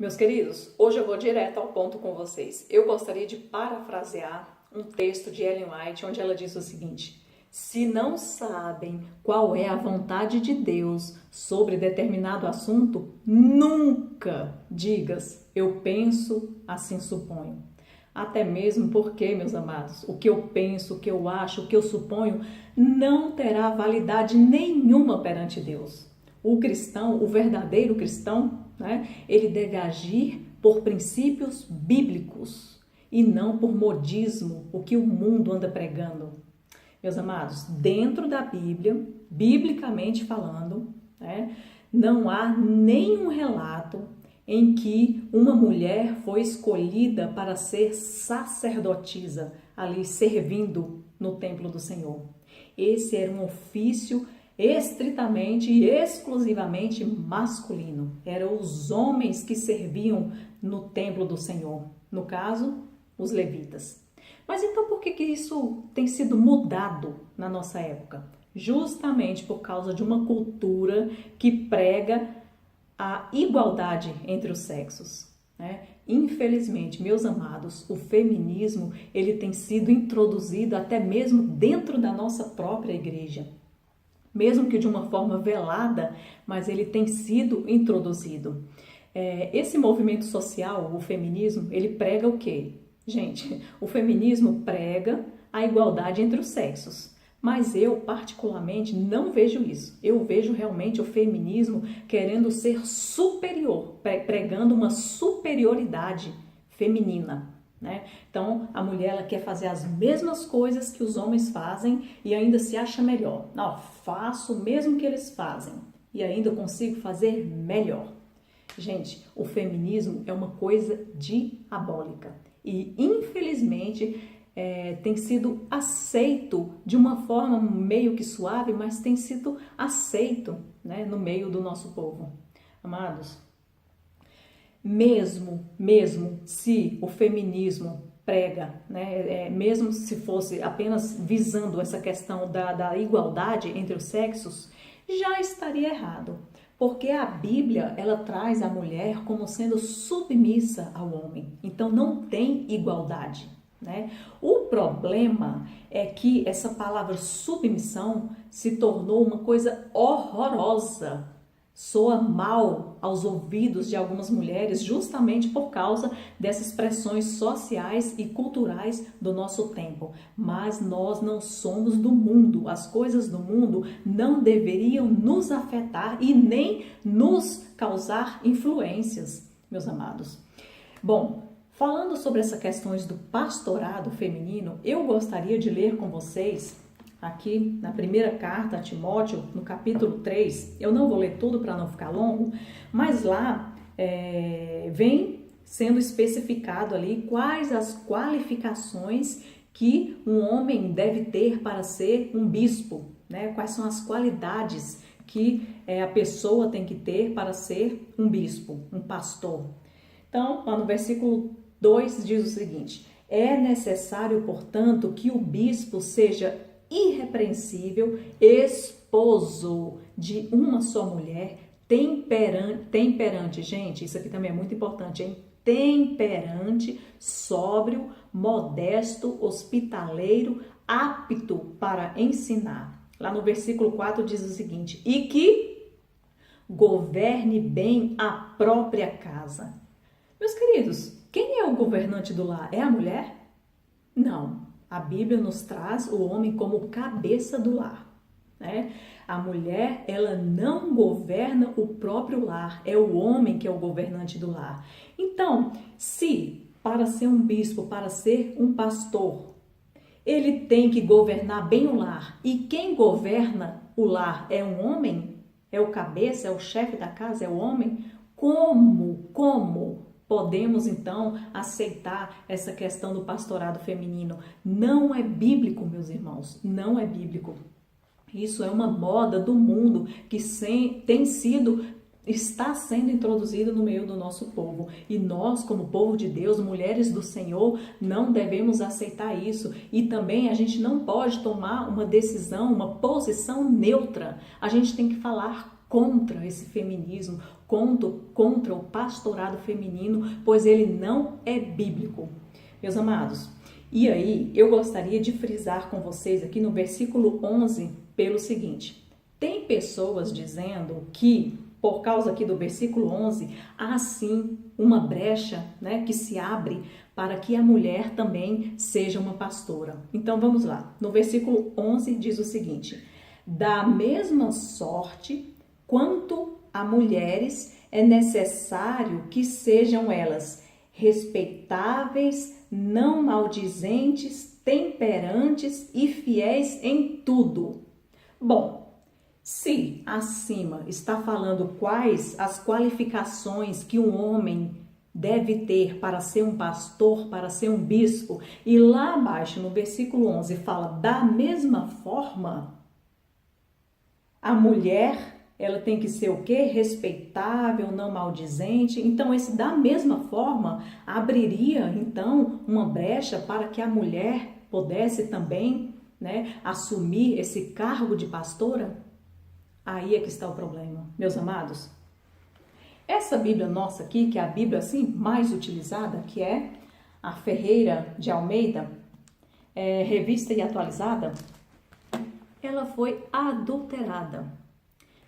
Meus queridos, hoje eu vou direto ao ponto com vocês. Eu gostaria de parafrasear um texto de Ellen White, onde ela diz o seguinte: se não sabem qual é a vontade de Deus sobre determinado assunto, nunca digas, eu penso, assim suponho. Até mesmo porque, meus amados, o que eu penso, o que eu acho, o que eu suponho, não terá validade nenhuma perante Deus. O cristão, o verdadeiro cristão, ele deve agir por princípios bíblicos e não por modismo, o que o mundo anda pregando. Meus amados, dentro da Bíblia, biblicamente falando, não há nenhum relato em que uma mulher foi escolhida para ser sacerdotisa, ali servindo no templo do Senhor. Esse era um ofício estritamente e exclusivamente masculino. Eram os homens que serviam no templo do Senhor, no caso, os levitas. Mas então por que isso tem sido mudado na nossa época? Justamente por causa de uma cultura que prega a igualdade entre os sexos. Infelizmente, meus amados, o feminismo ele tem sido introduzido até mesmo dentro da nossa própria igreja. Mesmo que de uma forma velada, mas ele tem sido introduzido. Esse movimento social, o feminismo, ele prega o quê? Gente, o feminismo prega a igualdade entre os sexos. Mas eu, particularmente, não vejo isso. Eu vejo realmente o feminismo querendo ser superior, pregando uma superioridade feminina. Então, a mulher ela quer fazer as mesmas coisas que os homens fazem e ainda se acha melhor. Não, faço o mesmo que eles fazem e ainda consigo fazer melhor. Gente, o feminismo é uma coisa diabólica e, infelizmente, tem sido aceito de uma forma meio que suave, mas tem sido aceito no meio do nosso povo. Amados, mesmo se o feminismo prega, mesmo se fosse apenas visando essa questão da igualdade entre os sexos, já estaria errado. Porque a Bíblia, ela traz a mulher como sendo submissa ao homem. Então não tem igualdade. O problema é que essa palavra submissão se tornou uma coisa horrorosa. Soa mal aos ouvidos de algumas mulheres justamente por causa dessas pressões sociais e culturais do nosso tempo. Mas nós não somos do mundo. As coisas do mundo não deveriam nos afetar e nem nos causar influências, meus amados. Bom, falando sobre essas questões do pastorado feminino, eu gostaria de ler com vocês aqui na primeira carta a Timóteo, no capítulo 3, eu não vou ler tudo para não ficar longo, mas lá vem sendo especificado ali quais as qualificações que um homem deve ter para ser um bispo, quais são as qualidades que a pessoa tem que ter para ser um bispo, um pastor. Então, lá no versículo 2 diz o seguinte: é necessário, portanto, que o bispo seja irrepreensível, esposo de uma só mulher, temperante, gente, isso aqui também é muito importante, hein? Temperante, sóbrio, modesto, hospitaleiro, apto para ensinar. Lá no versículo 4 diz o seguinte: e que governe bem a própria casa. Meus queridos, quem é o governante do lar? É a mulher? Não. A Bíblia nos traz o homem como cabeça do lar. A mulher, ela não governa o próprio lar, é o homem que é o governante do lar. Então, se para ser um bispo, para ser um pastor, ele tem que governar bem o lar, e quem governa o lar é um homem, é o cabeça, é o chefe da casa, é o homem, como podemos, então, aceitar essa questão do pastorado feminino? Não é bíblico, meus irmãos, não é bíblico. Isso é uma moda do mundo que está sendo introduzido no meio do nosso povo. E nós, como povo de Deus, mulheres do Senhor, não devemos aceitar isso. E também a gente não pode tomar uma decisão, uma posição neutra. A gente tem que falar contra esse feminismo, contra o pastorado feminino, pois ele não é bíblico. Meus amados, e aí eu gostaria de frisar com vocês aqui no versículo 11 pelo seguinte: tem pessoas dizendo que, por causa aqui do versículo 11, há sim uma brecha, né, que se abre para que a mulher também seja uma pastora. Então vamos lá, no versículo 11 diz o seguinte: da mesma sorte quanto a mulheres é necessário que sejam elas respeitáveis, não maldizentes, temperantes e fiéis em tudo. Bom, se acima está falando quais as qualificações que um homem deve ter para ser um pastor, para ser um bispo, e lá abaixo no versículo 11 fala da mesma forma, a mulher, ela tem que ser o quê? Respeitável, não maldizente. Então, esse da mesma forma abriria, então, uma brecha para que a mulher pudesse também, né, assumir esse cargo de pastora? Aí é que está o problema, meus amados. Essa Bíblia nossa aqui, que é a Bíblia assim mais utilizada, que é a Ferreira de Almeida, revista e atualizada, ela foi adulterada,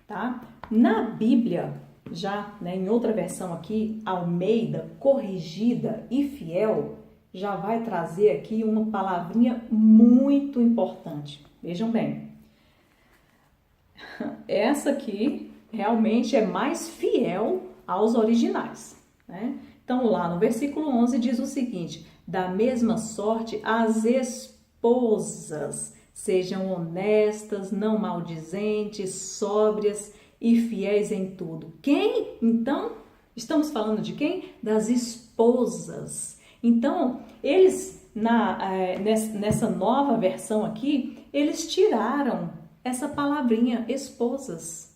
tá? Na Bíblia, já, né, em outra versão aqui, Almeida, corrigida e fiel, já vai trazer aqui uma palavrinha muito importante. Vejam bem. Essa aqui realmente é mais fiel aos originais, né? Então, lá no versículo 11 diz o seguinte: da mesma sorte as esposas sejam honestas, não maldizentes, sóbrias e fiéis em tudo. Quem? Então, estamos falando de quem? Das esposas. Então, eles, nessa nova versão aqui, eles tiraram essa palavrinha esposas.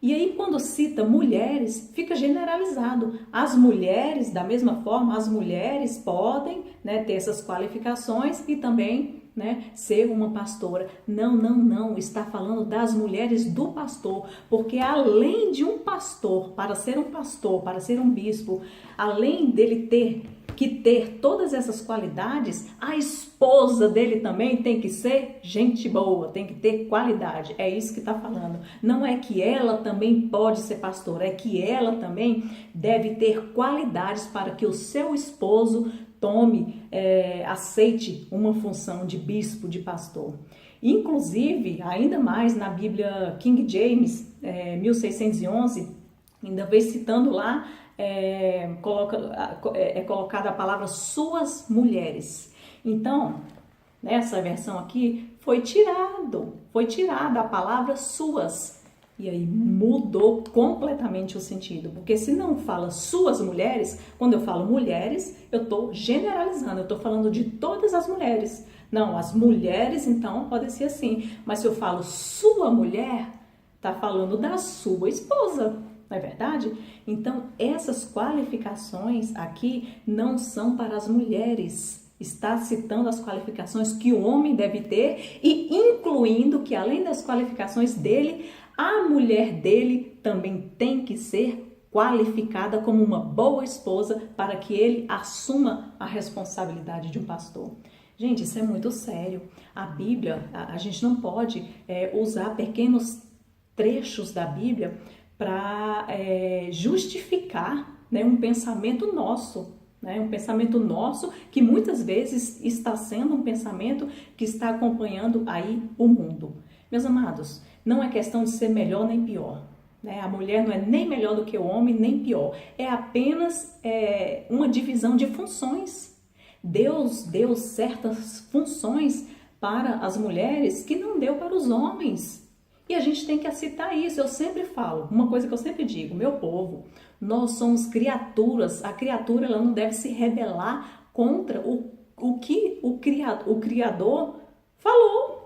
E aí, quando cita mulheres, fica generalizado. As mulheres, da mesma forma, as mulheres podem, né, ter essas qualificações e também, né, ser uma pastora. Não, está falando das mulheres do pastor, porque além de um pastor, para ser um bispo, além dele ter todas essas qualidades, a esposa dele também tem que ser gente boa, tem que ter qualidade. É isso que está falando. Não é que ela também pode ser pastora, é que ela também deve ter qualidades para que o seu esposo aceite uma função de bispo, de pastor. Inclusive, ainda mais na Bíblia King James, 1611, ainda vem citando lá, colocada a palavra suas mulheres. Então, nessa versão aqui, foi tirada a palavra suas. E aí mudou completamente o sentido. Porque se não fala suas mulheres, quando eu falo mulheres, eu estou generalizando, eu estou falando de todas as mulheres. Não, as mulheres, então, podem ser assim. Mas se eu falo sua mulher, está falando da sua esposa. Não é verdade? Então, essas qualificações aqui não são para as mulheres. Está citando as qualificações que o homem deve ter e incluindo que, além das qualificações dele, a mulher dele também tem que ser qualificada como uma boa esposa para que ele assuma a responsabilidade de um pastor. Gente, isso é muito sério. A Bíblia, a gente não pode usar pequenos trechos da Bíblia para justificar, né, um pensamento nosso, né, um pensamento nosso que muitas vezes está sendo um pensamento que está acompanhando aí o mundo. Meus amados, não é questão de ser melhor nem pior, né? A mulher não é nem melhor do que o homem, nem pior. É apenas uma divisão de funções. Deus deu certas funções para as mulheres que não deu para os homens. E a gente tem que aceitar isso. Eu sempre falo, uma coisa que eu sempre digo, meu povo, nós somos criaturas. A criatura ela não deve se rebelar contra o que o Criador falou,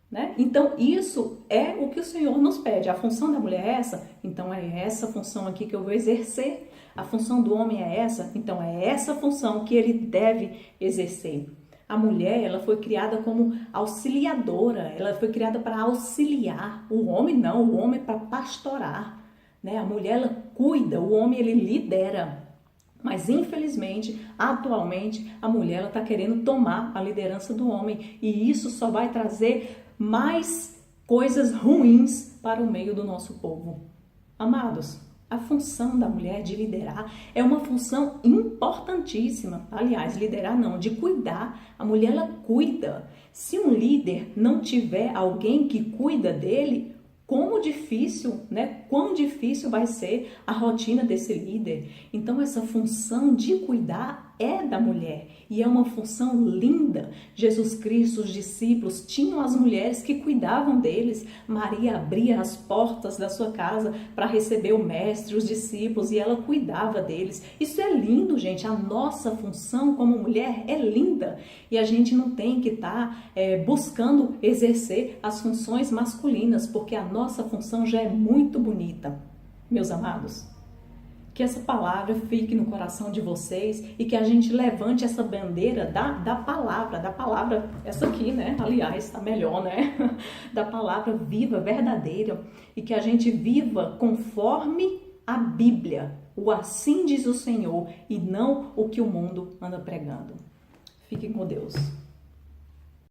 né? Então, isso é o que o Senhor nos pede. A função da mulher é essa? Então, é essa função aqui que eu vou exercer. A função do homem é essa? Então, é essa função que ele deve exercer. A mulher, ela foi criada como auxiliadora, ela foi criada para auxiliar. O homem não, o homem para pastorar. né? A mulher, ela cuida, o homem, ele lidera. Mas, infelizmente, atualmente, a mulher está querendo tomar a liderança do homem. E isso só vai trazer mais coisas ruins para o meio do nosso povo. Amados, a função da mulher de liderar é uma função importantíssima. Aliás, liderar não, de cuidar. A mulher, ela cuida. Se um líder não tiver alguém que cuida dele, como difícil, né? Quão difícil vai ser a rotina desse líder. Então, essa função de cuidar é da mulher e é uma função linda. Jesus Cristo, os discípulos, tinham as mulheres que cuidavam deles. Maria abria as portas da sua casa para receber o mestre, os discípulos, e ela cuidava deles. Isso é lindo, gente. A nossa função como mulher é linda e a gente não tem que estar buscando exercer as funções masculinas, porque a nossa função já é muito bonita. Meus amados, que essa palavra fique no coração de vocês e que a gente levante essa bandeira da palavra, essa aqui, né? Aliás, tá melhor, né? Da palavra viva, verdadeira, e que a gente viva conforme a Bíblia, o assim diz o Senhor, e não o que o mundo anda pregando. Fiquem com Deus.